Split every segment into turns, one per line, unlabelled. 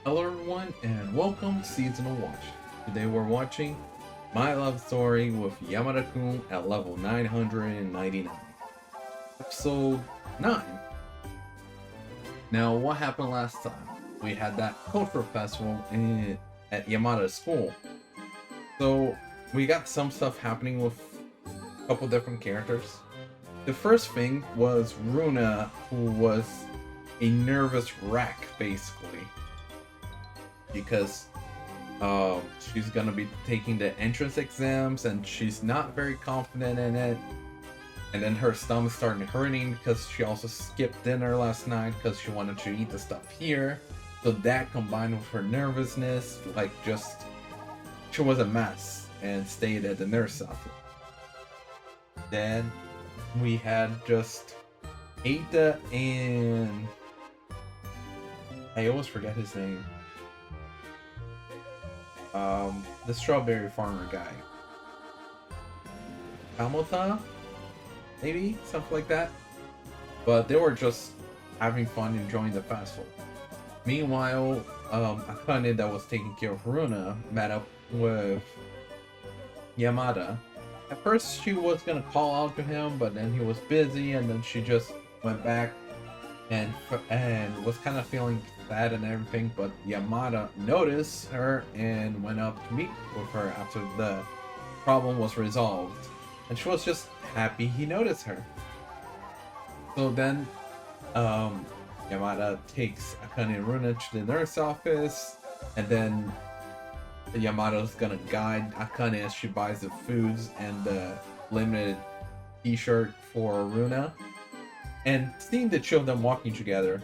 Hello everyone and welcome to Seasonal Watch. Today we're watching My Love Story with Yamada-kun at level 999. Episode 9. Now what happened last time? We had that cultural festival at Yamada's school. So we got some stuff happening with a couple different characters. The first thing was Runa, who was a nervous wreck basically. Because she's gonna be taking the entrance exams and she's not very confident in it. And then her stomach started hurting because she also skipped dinner last night because she wanted to eat the stuff here. So that combined with her nervousness, she was a mess and stayed at the nurse office. Then we had just Eita and I always forget his name. The strawberry farmer guy. Kamota? Maybe? Something like that. But they were just having fun enjoying the festival. Meanwhile, Akane that was taking care of Runa met up with Yamada. At first she was gonna call out to him, but then he was busy and then she just went back and was kind of feeling sad and everything, but Yamada noticed her and went up to meet with her after the problem was resolved, and she was just happy he noticed her. So then Yamada takes Akane and Runa to the nurse office, and then Yamada's gonna guide Akane as she buys the foods and the limited t-shirt for Runa. And seeing the two of them walking together,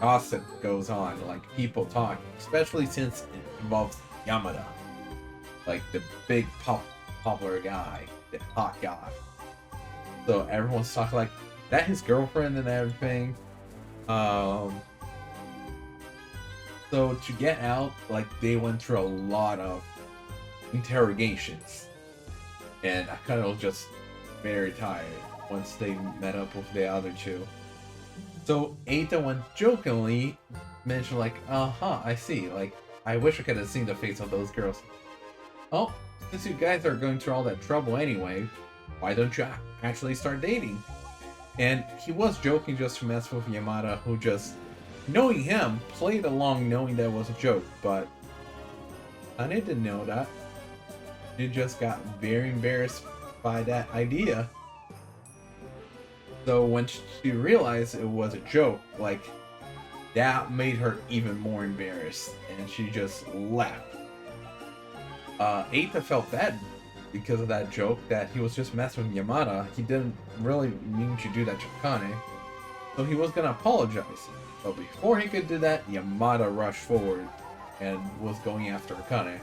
gossip goes on, like people talking, especially since it involves Yamada, like the big popular guy, the hot guy. So everyone's talking like that his girlfriend and everything. So to get out, like they went through a lot of interrogations, and I kind of was just very tired once they met up with the other two. So Eita went jokingly mentioned like, I see, like, I wish I could have seen the face of those girls. Oh, since you guys are going through all that trouble anyway, why don't you actually start dating? And he was joking just to mess with Yamada, who just, knowing him, played along knowing that was a joke, but I didn't know that. He just got very embarrassed by that idea. So when she realized it was a joke, like, that made her even more embarrassed, and she just left. Eita felt bad because of that joke, that he was just messing with Yamada. He didn't really mean to do that to Akane, so he was gonna apologize. But before he could do that, Yamada rushed forward and was going after Akane.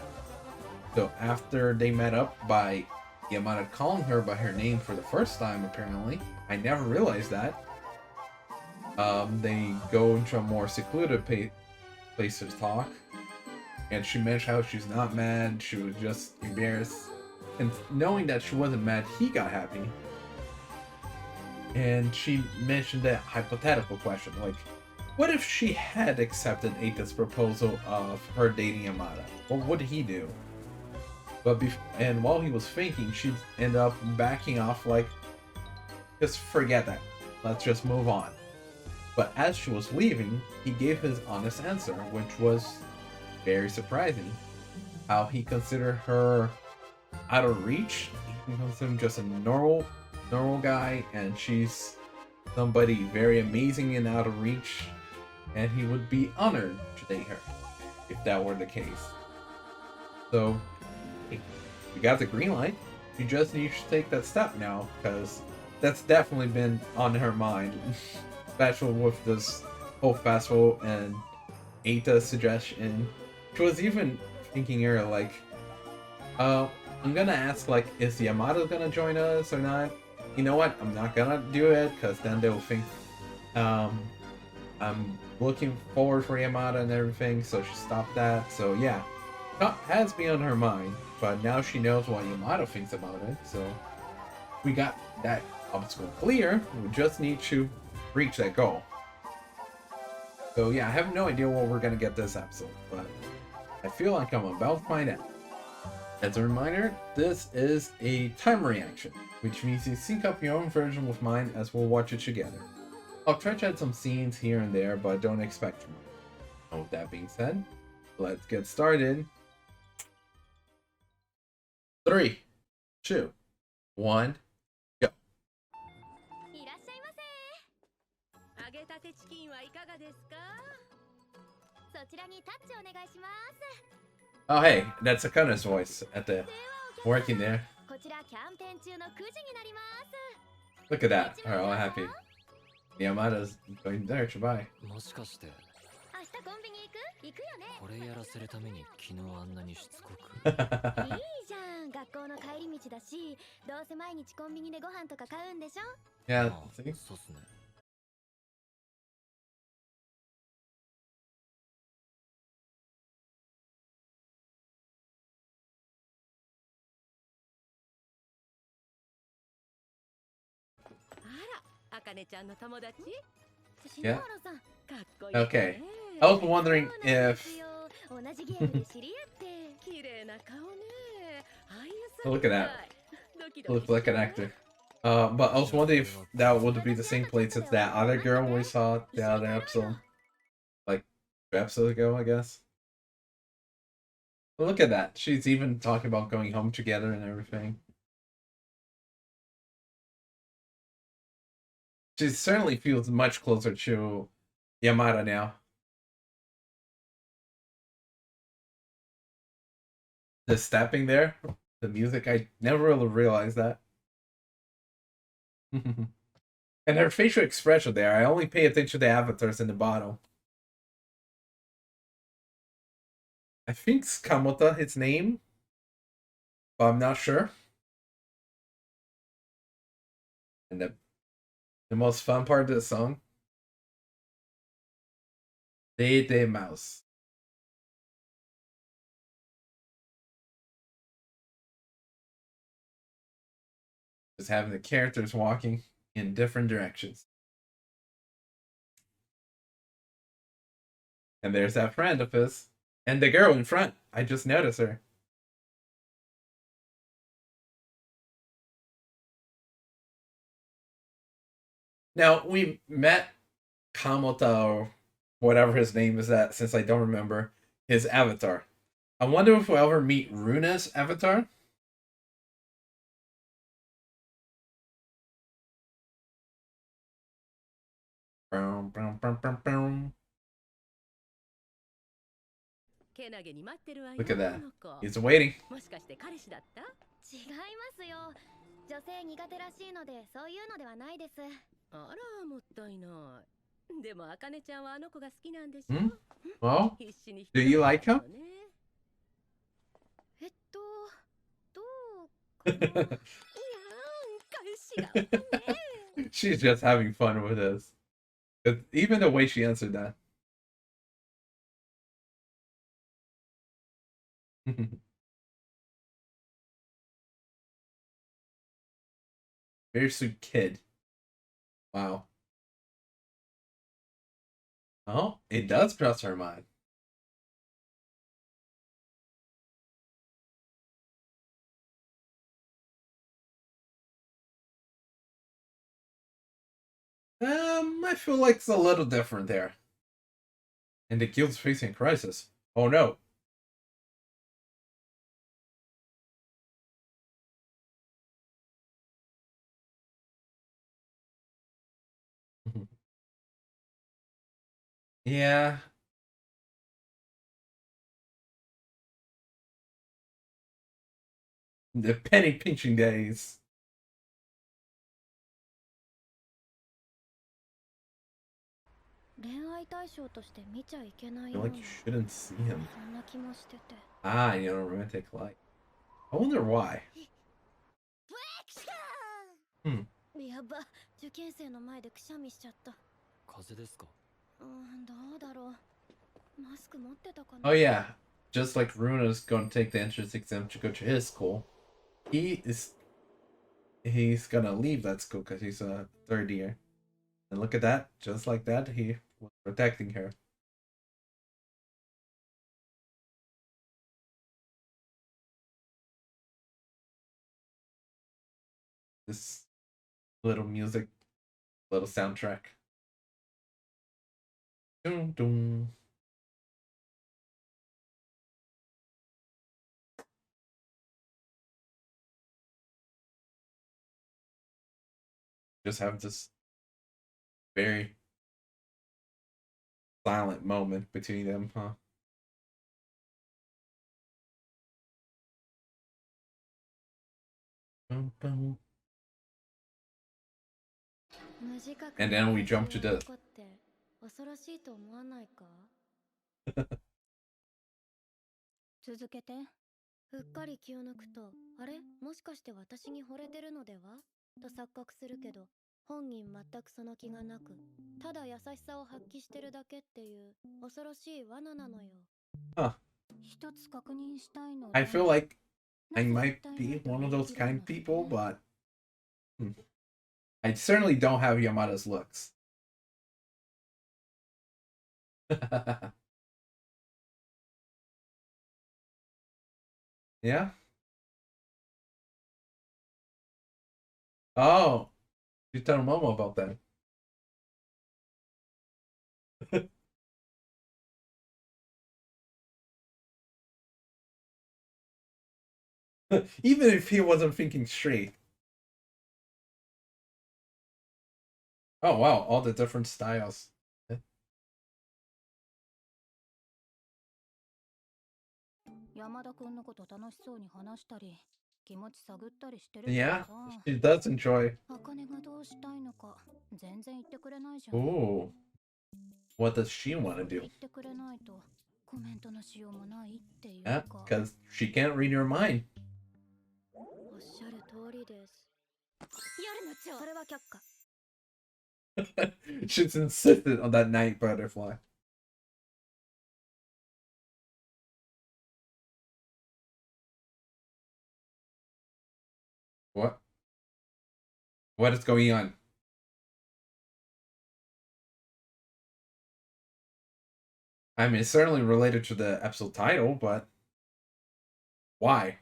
So after they met up by Yamada calling her by her name for the first time, apparently. I never realized that. They go into a more secluded place to talk. And she mentioned how she's not mad, she was just embarrassed. And knowing that she wasn't mad, he got happy. And she mentioned that hypothetical question, like, what if she had accepted Eita's proposal of her dating Yamada? What would he do? And while he was thinking, she'd end up backing off like, just forget that. Let's just move on. But as she was leaving, he gave his honest answer, which was very surprising. How he considered her out of reach. He considered him just a normal guy, and she's somebody very amazing and out of reach. And he would be honored to date her, if that were the case. So, we got the green light. You just need to take that step now, because that's definitely been on her mind, especially with this whole festival and Eita's suggestion. She was even thinking here like, I'm gonna ask like, is Yamada gonna join us or not? You know what? I'm not gonna do it because then they will think I'm looking forward for Yamada and everything. So she stopped that. So yeah, that has been on her mind. But now she knows what Yamada thinks about it, so we got that obstacle clear. We just need to reach that goal. So yeah, I have no idea what we're gonna get this episode, but I feel like I'm about to find out. As a reminder, this is a time reaction, which means you sync up your own version with mine as we'll watch it together. I'll try to add some scenes here and there, but don't expect too much. With that being said, let's get started. 3, 2, 1, go.
いらっしゃいませ。揚げたてチキンはいかがですか？そちらにタッチお願いします。
Oh hey, that's Akane's voice at the working there.
こちらキャンペーン中の9時になります。
Look at that, are all happy. Yamada's going there to buy.
もしかして明日コンビニ行くよね。これやらせるために昨日あんなにしつこく。いいじゃん、学校の帰り道だし、どうせ毎日コンビニでご飯とか買うんでしょ。
Yeah, see?
そうっすね。
Yeah. Okay. I was wondering if... Look at that. Looks like an actor. But I was wondering if that would be the same place as that other girl we saw the other episode. Like, 2 episodes ago, I guess. But look at that. She's even talking about going home together and everything. She certainly feels much closer to Yamada now. The stepping there, the music, I never really realized that. And her facial expression there, I only pay attention to the avatars in the bottom. I think it's Kamota, his name, but I'm not sure. And the most fun part of the song, De Mouse. Just having the characters walking in different directions. And there's that friend of his. And the girl in front. I just noticed her. Now, we met Kamota, or whatever his name is that, since I don't remember, his avatar. I wonder if we'll ever meet Runa's avatar? Look at that. He's waiting.
違いますよ。女性苦手らしいので、そういうのではないです。あら、もったいない。でも、あかねちゃんはあの子が好きなんでしょ。
Well, do you like him?
どうかな。いやー、返しがね。
She's just having fun with this. Even the way she answered that. Very sweet kid. Wow. Oh, it does cross her mind. I feel like it's a little different there. And the guild's facing a crisis. Oh no. Yeah. The penny pinching days. I feel like you shouldn't see him. Ah, you know, romantic light. I wonder why. Hmm. Oh yeah, just like Runa's going to take the entrance exam to go to his school, he's gonna leave that school because he's a 3rd year. And look at that, just like that, he was protecting her. This little music, little soundtrack. Dun, dun. Just have this very silent moment between them, huh? Boom, boom. And then we jump to the
恐ろしいと思わないか？続けて。うっかり気を抜くと、あれもしかして私に惚れてるのではと錯覚するけど、本人全くその気がなく、ただ優しさを発揮してるだけっていう恐ろしい罠なのよ。
Huh.
一つ確認したいのは、
I feel like I might be one of those kind of people, but I certainly don't have Yamada's looks. Yeah? Oh, you tell Momo about that. Even if he wasn't thinking straight. Oh wow, all the different styles.
山田くんのこと楽しそうに話したり、気持ち探ったりしてるけど
Yeah,
さ、
she does enjoy.
茜がどうしたいのか全然言ってくれないじゃん。
Ooh, what does she want to
言
do?
ってくれないとコメントのしようもないっていう
Yeah,
か。
because she can't read your mind.
おっしゃる通りです。夜の蝶、それは却下。
She's insisted on that night butterfly. What? What is going on? I mean, it's certainly related to the episode title, but why?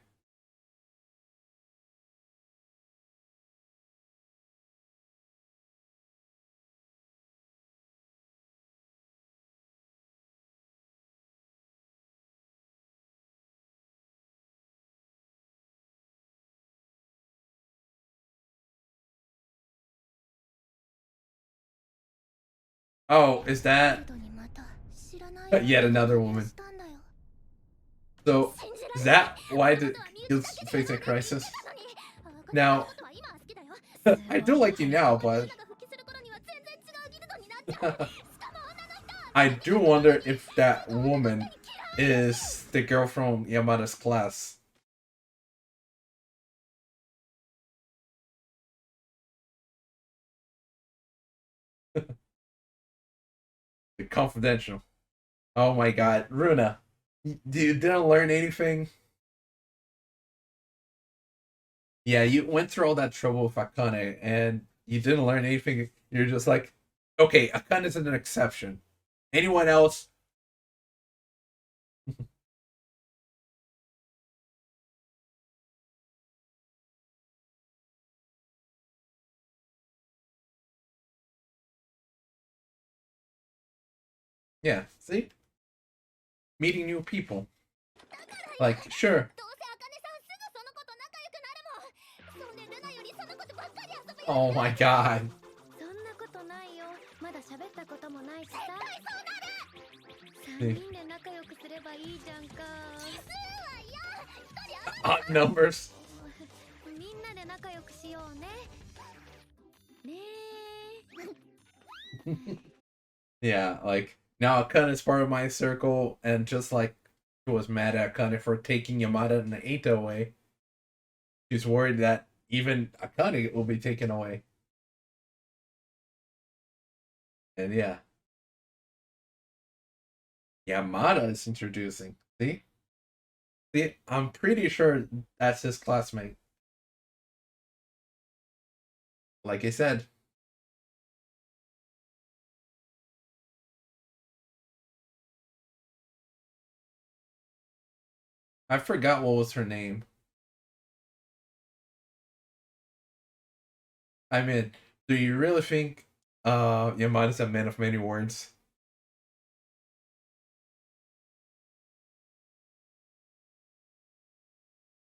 Oh, is that yet another woman? So, is that why he was facing a crisis? Now, I do like you now, but I do wonder if that woman is the girl from Yamada's class. The confidential. Oh my god, Runa, you didn't learn anything? Yeah, you went through all that trouble with Akane, and you didn't learn anything. You're just like, okay, Akane's an exception. Anyone else? Yeah, see? Meeting new people. Like, sure. Oh my god. Odd numbers. Yeah, like, now Akane is part of my circle, and just like she was mad at Akane for taking Yamada and Eita away, she's worried that even Akane will be taken away. And yeah. Yamada is introducing. See? See, I'm pretty sure that's his classmate. Like I said. I forgot what was her name. I mean, do you really think Yamada's a man of many words?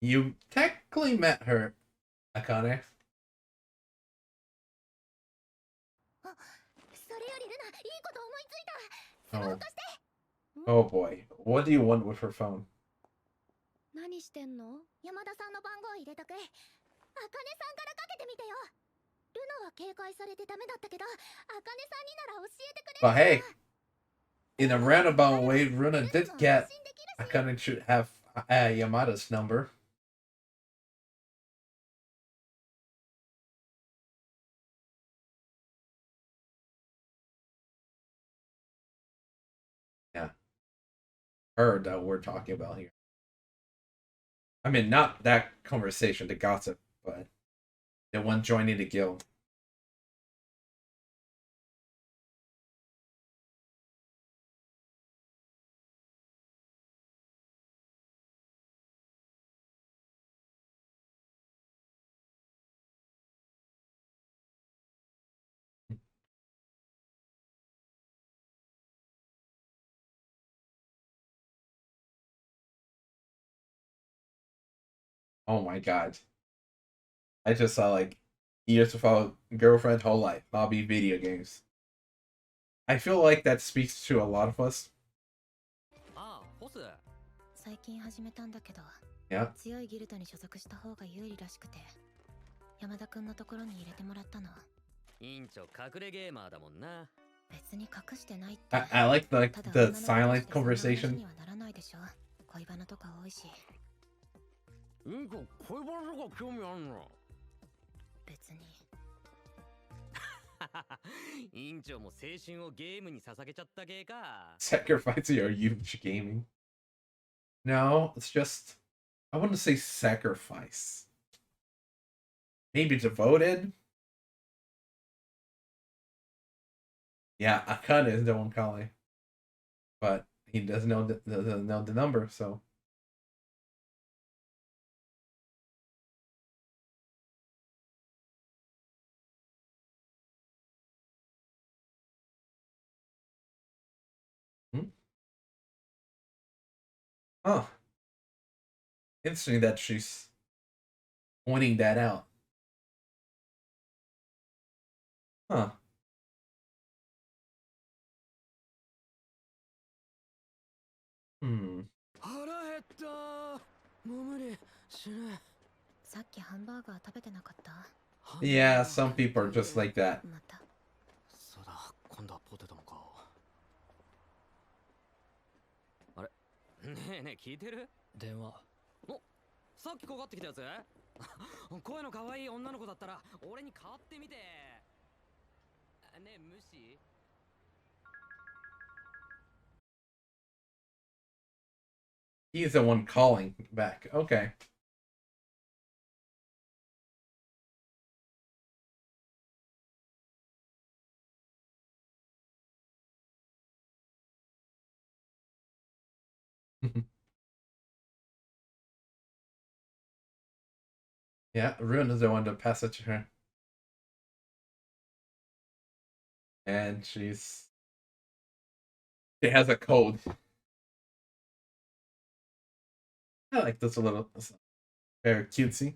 You technically met her, Akane.
あ、それよりルナ、いいこと思いついた。スマホ
Oh,
貸して。
oh boy. What do you want with her phone?
何してんの？山田さんの番号入れとく。あかねさんからかけてみてよ。ルナは警戒されてダメだったけど、あかねさんになら教えてくれ
But
るか
hey,
な。
in a
でも
roundabout
誰
way,
だ？
Runa
ルナ
did
も安
get
心できるし。
Akane should have Yamada's number. Yeah, her that we're talking about here. I mean, not that conversation, the gossip, but the one joining the guild. Oh my god. I just saw like years without girlfriend, whole life, hobby, video games. I feel like that speaks to a lot of us.
ああ、ボス。
最近始めたんだけど、
Yeah.
強いギルドに所属した方が有利らしくて、山田くんのところに入れてもらったの。
委員長隠れゲーマーだもんな。
別に隠してないって。
I like the
ただ
the
女の子と
silent
してそんな話
conversation.
にはならないでしょ。恋バナとか多いし。
委員長、恋バナとか興味あんの？
別に。
委員長も青春をゲームに捧げちゃった系か。
Sacrifice your huge gaming. No, it's just I wouldn't say sacrifice. Maybe devoted. Yeah, Akane is the one calling, but he doesn't know doesn't know the number, so. Hmm? Huh. Interesting that she's pointing that out. Huh. Hmm.
腹減った。もう無理。死ぬ。
さっきハンバーガー食べてなかった？
Yeah, some people are just like that.
また。
そうだ、今度はポテトもか。あれ？ねえねえ、聞いてる？電話。お、さっきかかってきたやつ？声の可愛い女の子だったら俺に代わってみて。ねえ、無視？
He's the one calling back. Okay. Yeah, Rune is the one to pass it to her. And she has a code. I like this a little. It's very cutesy.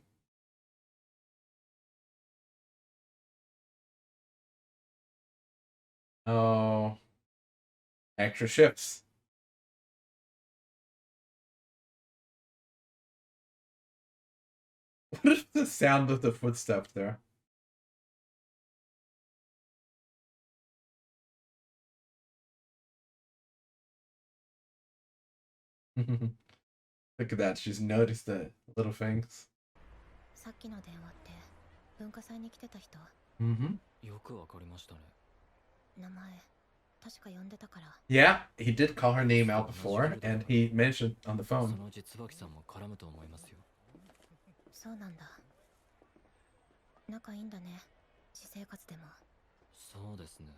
Oh, extra shifts. What is the sound of the footsteps there? Look at that. She's noticed the little things.
さっきの電話って文化祭に来てた人？
Mm-hmm.
よくわかりましたね。
名前確か呼んでたから。
Yeah, he did call her name out before, and he mentioned on the
そ
phone.
のうち椿さんも絡むと思いますよ。
そうなんだ。仲いいんだね。私生活でも。
そうですね。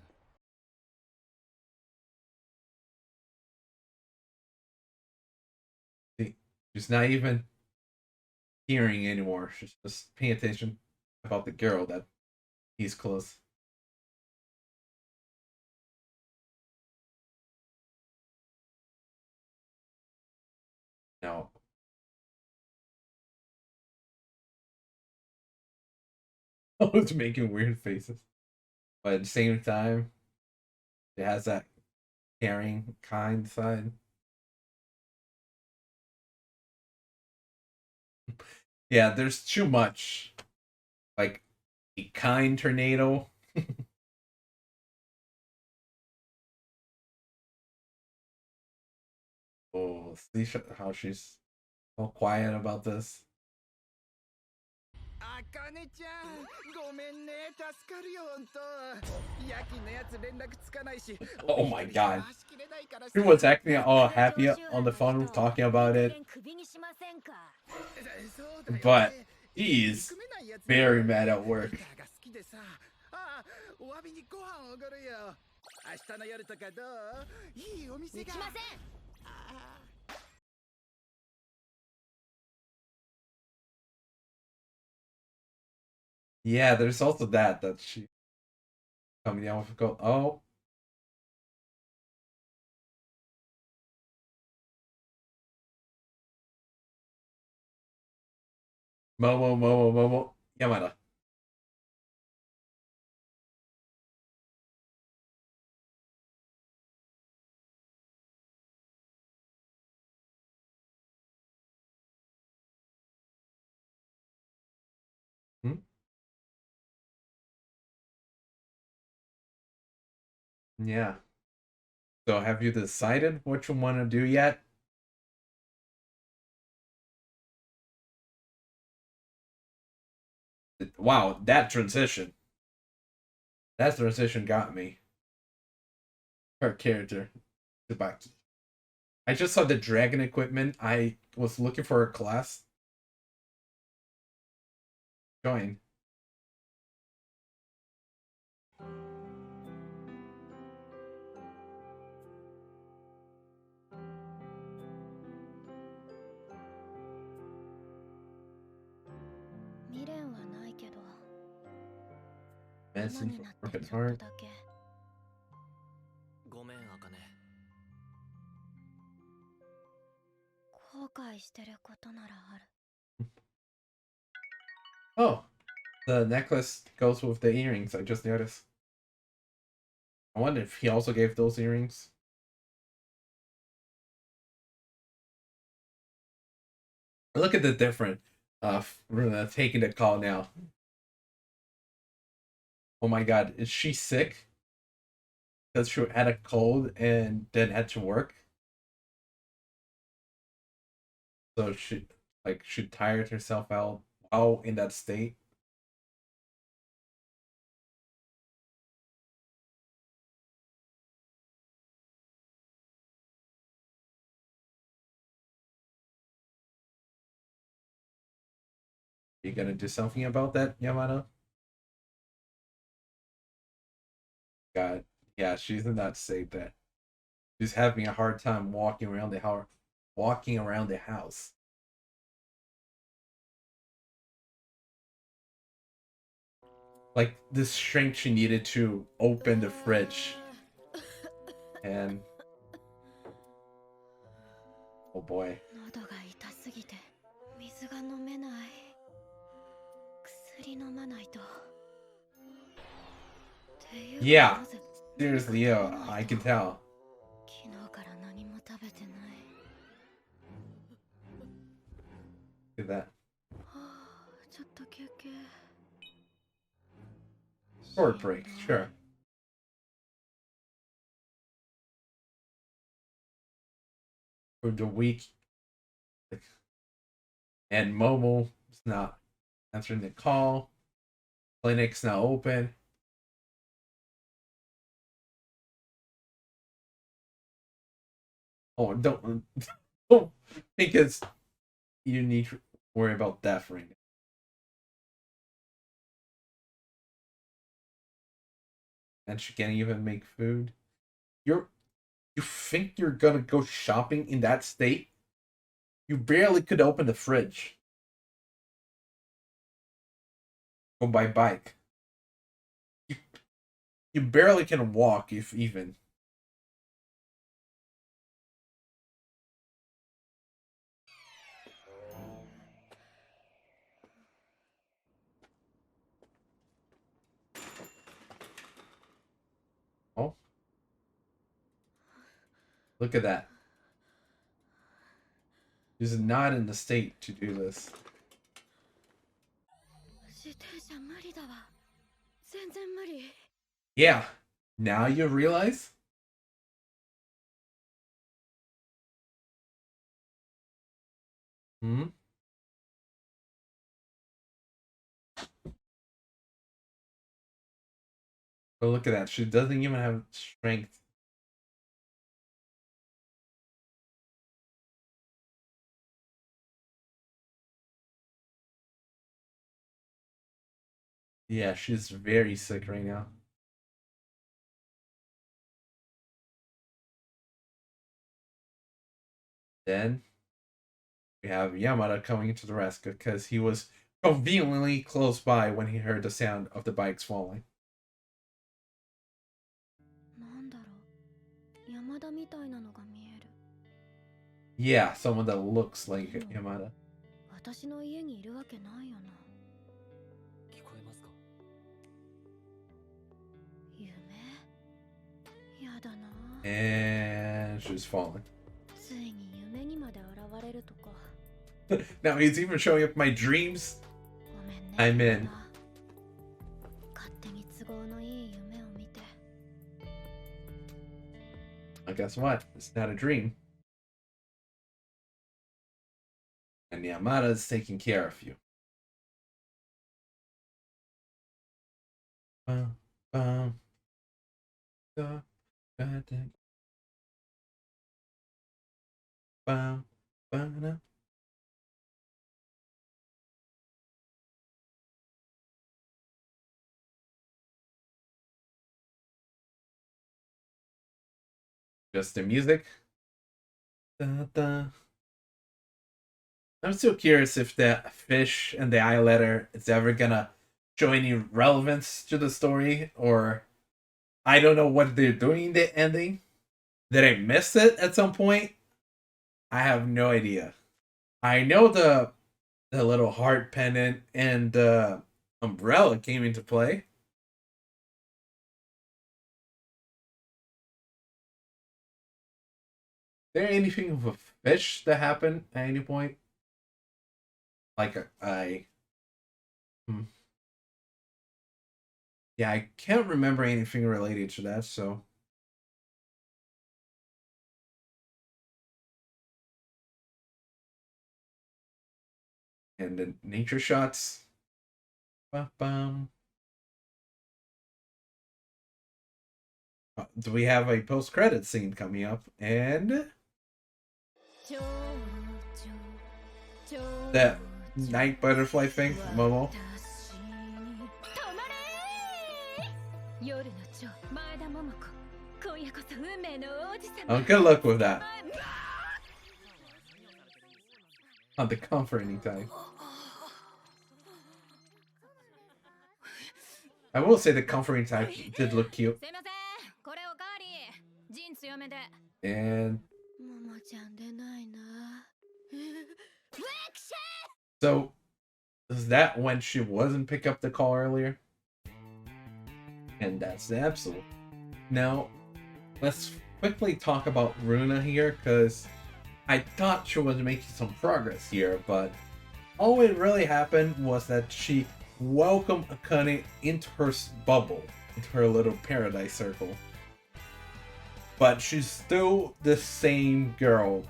See, she's not even hearing anymore. She's just paying attention about the girl that He's close. No. I was making weird faces. But at the same time, it has that caring, kind side. Yeah, there's too much. Like a kind tornado. Oh, see how she's so quiet about this.
Akane ちゃん、ごめんね、助かるよ、ほんと。夜勤のやつ連絡つかないし、
Oh my god. He was acting all happy on the phone talking about it. But he's very mad at work.
お詫びにご飯おごるよ。明日の夜とかどう？いいお店が。行きません。
Yeah, there's also that she coming down with go. Oh, Momo, Yamada. Hmm? Yeah. So have you decided what you want to do yet? Wow, that transition. That transition got me. Her character. Tsubaki. I just saw the dragon equipment. I was looking for a class. Join. Dancing for broken heart.
ごめん、あかね。
後悔してることならある。
Oh, the necklace goes with the earrings. I just noticed. I wonder if he also gave those earrings. Look at the difference of Runa taking the call now. Oh my god, is she sick? Because she had a cold and then had to work. So she tired herself out while in that state. You gonna do something about that, Yamada? God, yeah, she's in that state that she's having a hard time walking around the house. Walking around the house. Like the strength she needed to open the fridge. And oh boy. Yeah, seriously, yeah, I can tell. Look at that. Short break, sure. For the week. And Momo is not answering the call. Clinic's now open. Oh, don't because you need to worry about that right now. And she can't even make food. You think you're gonna go shopping in that state? You barely could open the fridge. Go by bike. You barely can walk, if even. Oh. Look at that. She's not in the state to do this. Yeah. Now you realize? Hmm? But look at that. She doesn't even have strength. Yeah, she's very sick right now. Then we have Yamada coming into the rescue because he was conveniently close by when he heard the sound of the bikes falling. Yeah, someone that looks like Yamada.
私の家にいるわけないよな。
聞こえますか？
夢？やだな。
And she's falling.
ついに夢にまで現れるとか。
Now he's even showing up my dreams.
ごめんね。
I'm in.
勝手に都合のいい夢を見て。
Well, guess what? It's not a dream. And Yamada is taking care of you. Bum, bum, da, da, da. Bum, bum, da. Just the music. Da, da. I'm still curious if the fish and the eye letter is ever gonna show any relevance to the story, or I don't know what they're doing in the ending. Did I miss it at some point? I have no idea. I know the little heart pendant and the umbrella came into play. Is there anything with a fish that happened at any point? Like yeah, I can't remember anything related to that, so. And the nature shots. Ba-bum. Do we have a post-credit scene coming up? And that night butterfly thing, Momo. Oh, good luck with that. On the comforting type. I will say the comforting type did look cute. And so, is that when she wasn't pick up the call earlier? And that's the episode. Now, let's quickly talk about Runa here, because I thought she was making some progress here, but all it really happened was that she welcomed Akane into her bubble, into her little paradise circle. But she's still the same girl.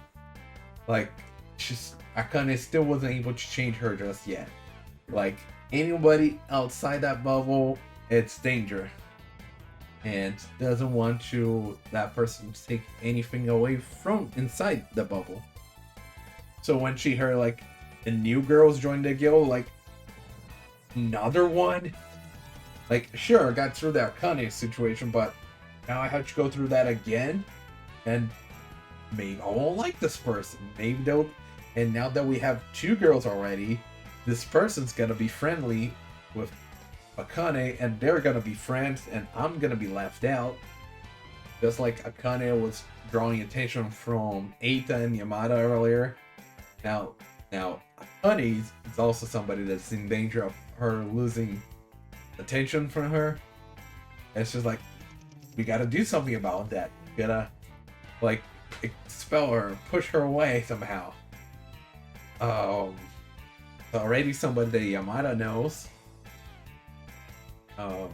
Like, Akane still wasn't able to change her just yet. Like, anybody outside that bubble, it's danger. And doesn't want that person to take anything away from inside the bubble. So when she heard, like, the new girls joined the guild, like, another one? Like, sure, I got through that Akane situation, but now I have to go through that again? And maybe I won't like this person. Maybe they'll... And now that we have two girls already, this person's gonna be friendly with Akane, and they're gonna be friends, and I'm gonna be left out. Just like Akane was drawing attention from Eita and Yamada earlier. Now Akane is also somebody that's in danger of her losing attention from her. It's just like, we gotta do something about that. We gotta, like, expel her, push her away somehow. So already somebody that Yamada knows. There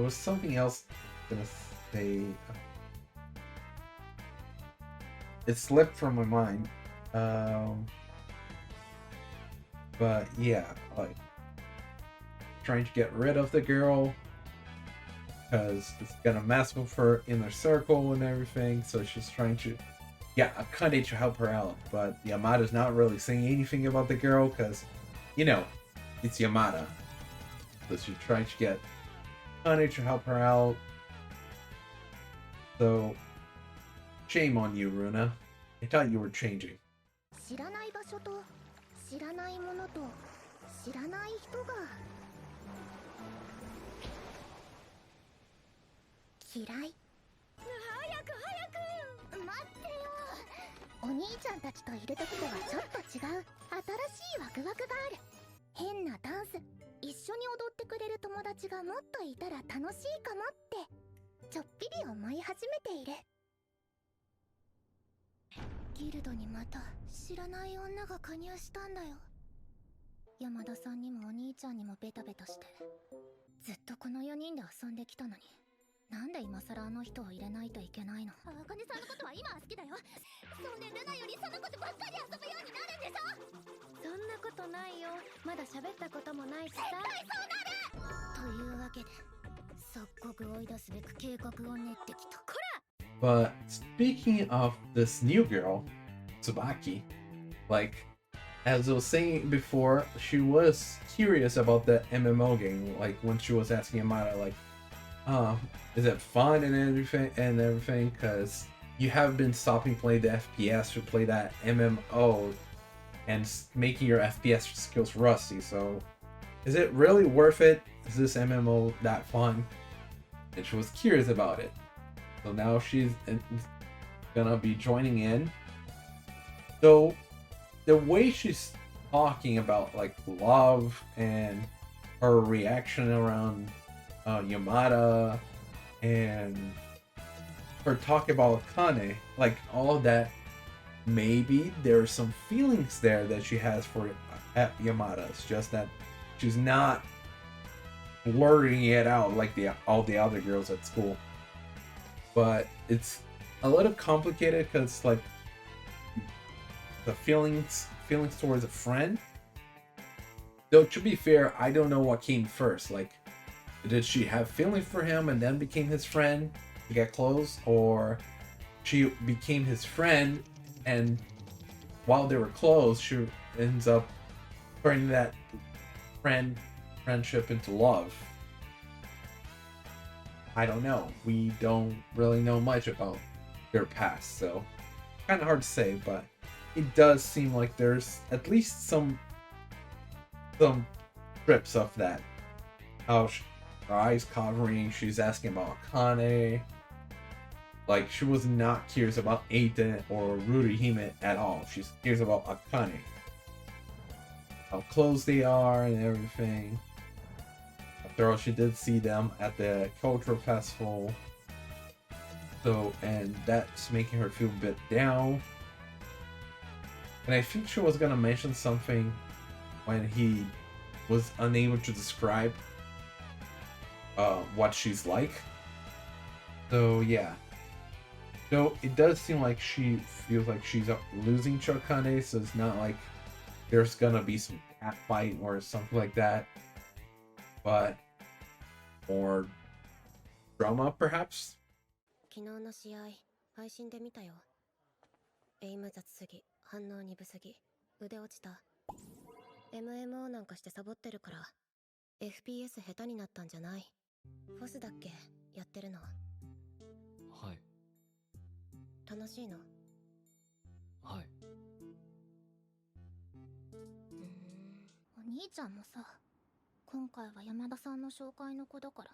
was something else I'm gonna say. It slipped from my mind. But yeah, like trying to get rid of the girl because it's gonna mess with her inner circle and everything. So she's trying to, yeah, Akane to help her out. But Yamada's not really saying anything about the girl because, you know, it's Yamada. So she's trying to get Akane to help her out. So shame on you, Runa. I thought you were changing.
知らない場所と知らないものと知らない人が嫌い。早く早く待ってよ。お兄ちゃんたちといる時とはちょっと違う新しいワクワクがある。変なダンス一緒に踊ってくれる友達がもっといたら楽しいかもってちょっぴり思い始めている。ギルドにまた知らない女が加入したんだよ。山田さんにもお兄ちゃんにもベタベタしてずっとこの4人で遊んできたのになんで今更あの人を入れないといけないの。あかねさんのことは今は好きだよ。そうね、ルナよりその子とばっかり遊ぶようになるんでしょ。そんなことないよ。まだ喋ったこともないしさ。絶対そうなる。というわけで即刻追い出すべく計画を練ってきた。こら
But speaking of this new girl, Tsubaki, like, as I was saying before, she was curious about the MMO game. Like when she was asking Yamada, like, is it fun and everything? Because you have been stopping playing the FPS to play that MMO and making your FPS skills rusty. So, is it really worth it? Is this MMO that fun? And she was curious about it. So now she's gonna be joining in. So the way she's talking about like love and her reaction around Yamada and her talk about Akane, like all of that, maybe there's some feelings there that she has for Yamada. It's just that she's not blurting it out like all the other girls at school. But it's a little complicated because like the feelings towards a friend. Though to be fair, I don't know what came first. Like, did she have feelings for him and then became his friend to get close, or she became his friend and while they were close, she ends up turning that friendship into love? I don't know. We don't really know much about their past, so kind of hard to say, but it does seem like there's at least some trips of that. How her eyes covering, she's asking about Akane. Like, she was not curious about Eita or Rurihime at all. She's curious about Akane. How close they are and everything. After all, she did see them at the cultural festival. So, and that's making her feel a bit down. And I think she was gonna mention something when he was unable to describe what she's like. So yeah. So it does seem like she feels like she's losing Akane, so it's not like there's gonna be some cat fight or something like that. But more drama, perhaps?
昨日の試合配信で見たよ。エイム雑すぎ、反応鈍すぎ、腕落ちた。MMO なんかしてサボってるから FPS 下手になったんじゃない。フォスだっけやってるの。
はい。
楽しいの。
はい。
お兄ちゃんもさ、今回は山田さんの紹介の子だから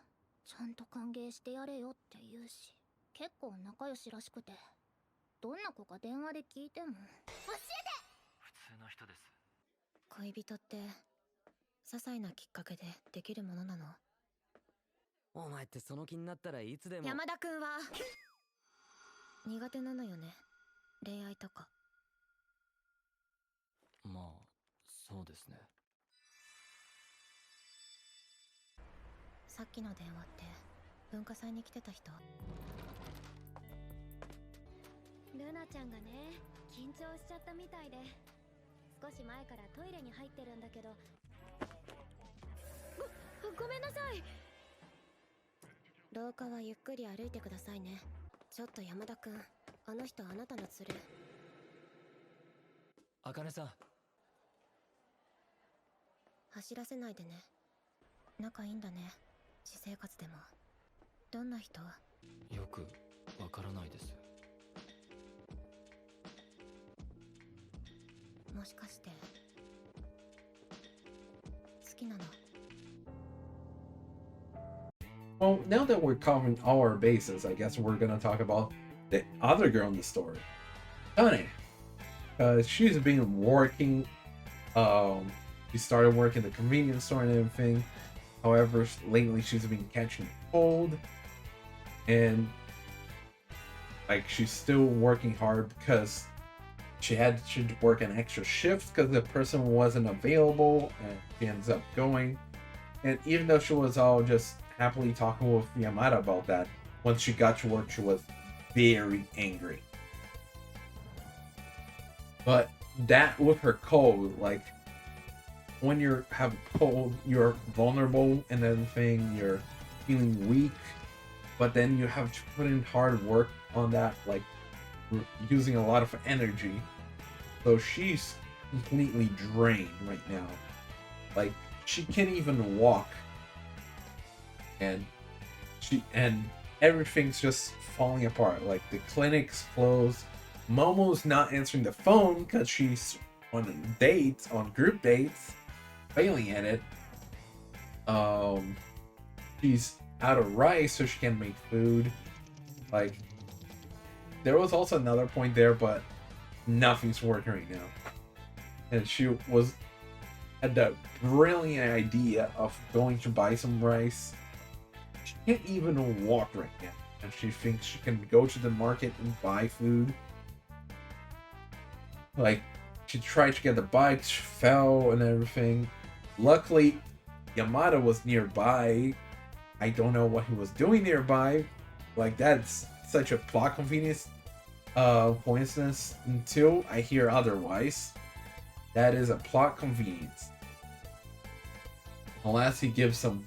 ちゃんと歓迎してやれよって言うし、結構仲良しらしくて、どんな子か電話で聞いても教えて。
普通の人です。
恋人って些細なきっかけでできるものなの？
お前ってその気になったらいつでも。
山田くんは苦手なのよね、恋愛とか。
まあそうですね。
さっきの電話って文化祭に来てた人？
ルナちゃんがね、緊張しちゃったみたいで、少し前からトイレに入ってるんだけど。ごめんなさい。
廊下はゆっくり歩いてくださいね。ちょっと山田くん、あの人あなたの連れ。
茜さん。
走らせないでね。仲いいんだね、私生活でも。どんな人？
よくわからないです。
もしかして好きなの？
Well, now that we're covering all our bases, I guess we're gonna talk about the other girl in the story, Akane. She's been working. She started working at the convenience store and everything. However, lately she's been catching a cold, and like she's still working hard because she had to work an extra shift because the person wasn't available, and she ends up going. And even though she was all just happily talking with Yamada about that, once she got to work, she was very angry. But that with her cold, like when you have a cold, you're vulnerable and everything, you're feeling weak, but then you have to put in hard work on that, like using a lot of energy. So she's completely drained right now. Like she can't even walk. And everything's just falling apart. Like the clinic's closed. Momo's not answering the phone because she's on dates, on group dates, failing at it. She's out of rice, so she can't make food. Like there was also another point there, but nothing's working right now. And she had the brilliant idea of going to buy some rice. She can't even walk right now, and she thinks she can go to the market and buy food. Like, she tried to get the bike, she fell and everything. Luckily, Yamada was nearby. I don't know what he was doing nearby. Like, that's such a plot convenience, coincidence until I hear otherwise. That is a plot convenience. Unless he gives some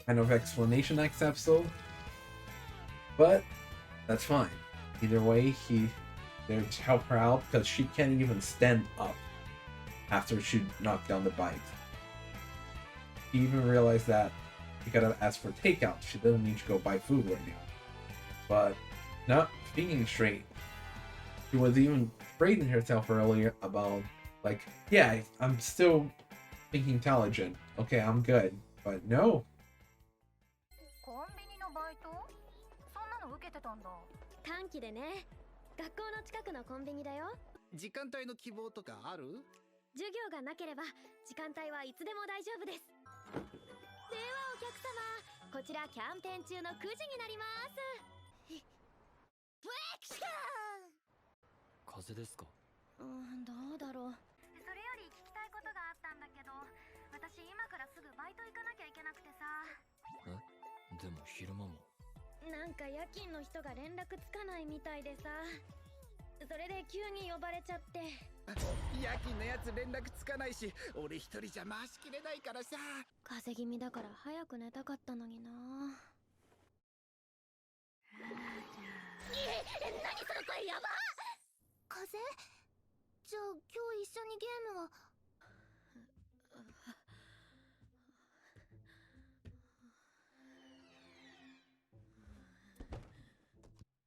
kind of explanation next episode, but that's fine. Either way, he there to help her out because she can't even stand up after she knocked down the bike. He even realized that he gotta ask for takeout. She doesn't need to go buy food right now. But not thinking straight, she was even praising herself earlier about like, yeah, I'm still thinking intelligent. Okay, I'm good, but no.
コンビニのバイト？そんなの受けてたんだ。短期でね。学校の近くのコンビニだよ。
時間帯の希望とかある？
授業がなければ時間帯はいつでも大丈夫です。ではお客様、こちらキャンペーン中の9時になります。ブレイクション。
風邪ですか？
どうだろう。それより聞きたいことがあったんだけど、私今からすぐバイト行かなきゃいけなくてさ。
え？でも昼間も。
なんか夜勤の人が連絡つかないみたいでさ。それで急に呼ばれちゃって。
夜勤のやつ連絡つかないし、俺一人じゃ回しきれないからさ。
風邪気味だから早く寝たかったのにな。何その声やば。風邪？じゃあ今日一緒にゲームは。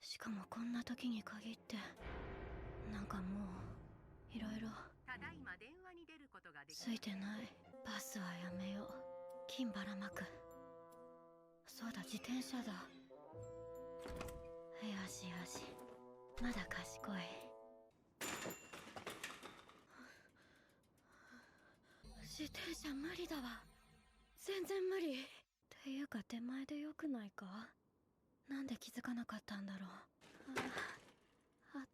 しかもこんな時に限ってなんかもういろいろついてない。パスはやめよう。
金ばらまく。そうだ、自転車だ。よしよし、まだ賢い。自転車無理だわ。全然無理。っていうか手前でよくないか？なんで気づかなかったんだろう。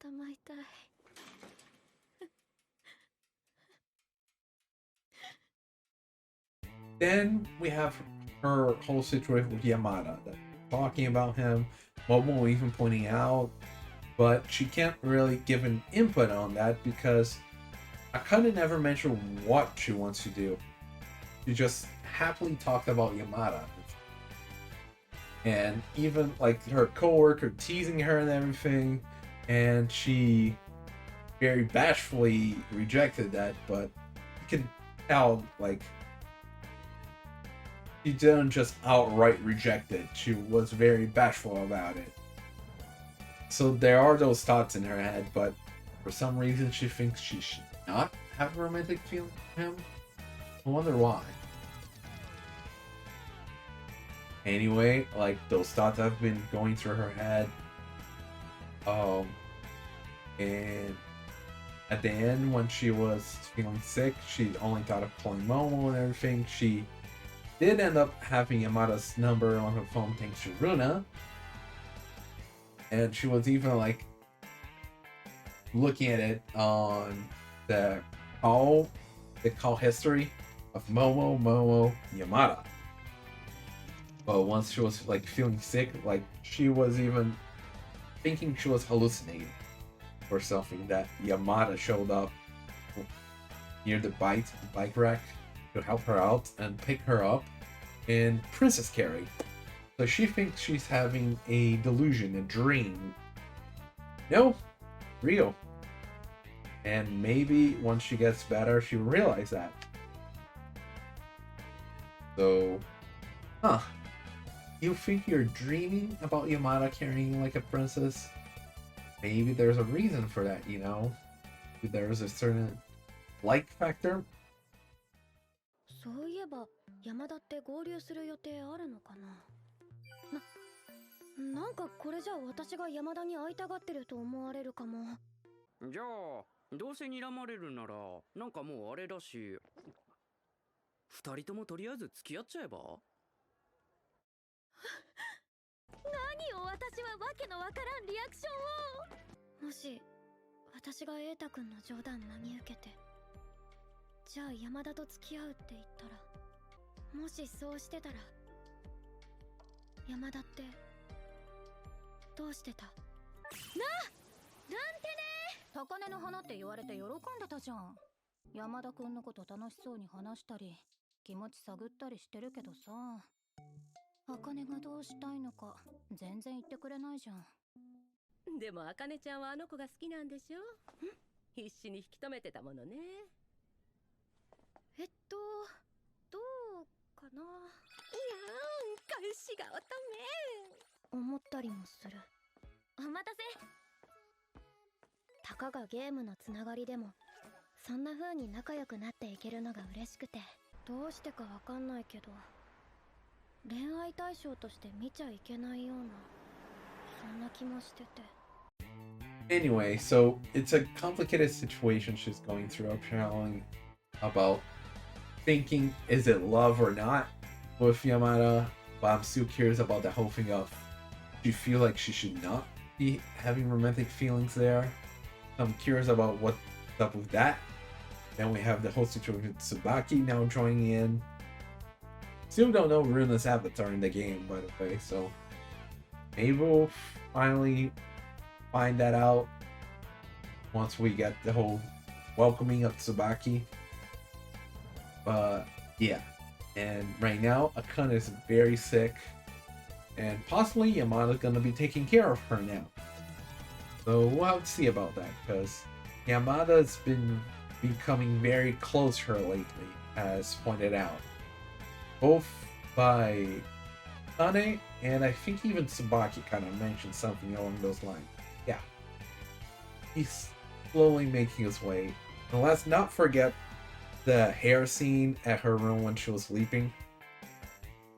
頭痛い。
Then we have her whole situation with Yamada, that talking about him, Momo even pointing out, but she can't really give an input on that because Akane never mentioned what she wants to do. She just happily talked about Yamada. And even like her coworker teasing her and everything, and she very bashfully rejected that, but you can tell like she didn't just outright reject it. She was very bashful about it. So there are those thoughts in her head, but for some reason she thinks she should not have a romantic feeling for him. I wonder why. Anyway, like those thoughts have been going through her head. And at the end, when she was feeling sick, she only thought of calling Momo and everything. She did end up having Yamada's number on her phone thanks to Runa. And she was even like looking at it on the call history of Momo, Yamada. But once she was like feeling sick, like she was even thinking she was hallucinating or something, that Yamada showed up near the bike rack to help her out and pick her up in Princess Carry. So she thinks she's having a delusion, a dream. No, real. And maybe once she gets better, she'll realize that. So, you think you're dreaming about Yamada carrying like a princess? Maybe there's a reason for that, you know? There's a certain like factor.
そういえば山田って合流する予定あるのかな。なんかこれじゃ私が山田に会いたがってると思われるかも。
じゃあどうせ睨まれるならなんかもうあれだし、二人ともとりあえず付き合っちゃえば。
何を私はわけのわからんリアクションを。
もし私が瑛太くんの冗談真に受けて、じゃあ山田と付き合うって言ったら、もしそうしてたら山田ってどうしてた？
なんてね。
高嶺の花って言われて喜んでたじゃん。山田くんのこと楽しそうに話したり気持ち探ったりしてるけどさ、茜がどうしたいのか全然言ってくれないじゃん。
でも茜ちゃんはあの子が好きなんでしょ。必死に引き止めてたものね。
どうかな。
いやー、返しが乙女。
思ったりもする。
お待たせ。
たかがゲームのつながりでもそんな風に仲良くなっていけるのが嬉しくて、どうしてかわかんないけど恋愛対象として見ちゃいけないような、そんな気もしてて。
Anyway, so it's a complicated situation she's going through, apparently, about thinking, is it love or not with Yamada? But I'm still curious about the whole thing of, do you feel like she should not be having romantic feelings there? I'm curious about what's up with that. Then we have the whole situation with Tsubaki now joining in. Still don't know Runa's avatar in the game, by the way, so maybe we'll finally find that out once we get the whole welcoming of Tsubaki. But yeah, and right now Akane is very sick, and possibly Yamada's gonna be taking care of her now. So we'll have to see about that, because Yamada's been becoming very close to her lately, as pointed out, both by Akane, and I think even Tsubaki kind of mentioned something along those lines. Yeah, he's slowly making his way. And let's not forget the hair scene at her room when she was sleeping.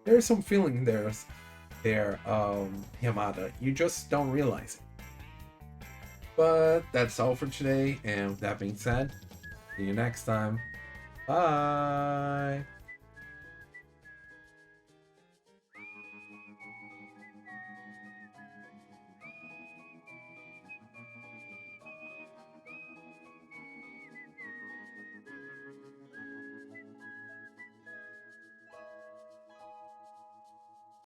There's some feeling there, Yamada. You just don't realize it. But that's all for today, and with that being said, see you next time. Bye!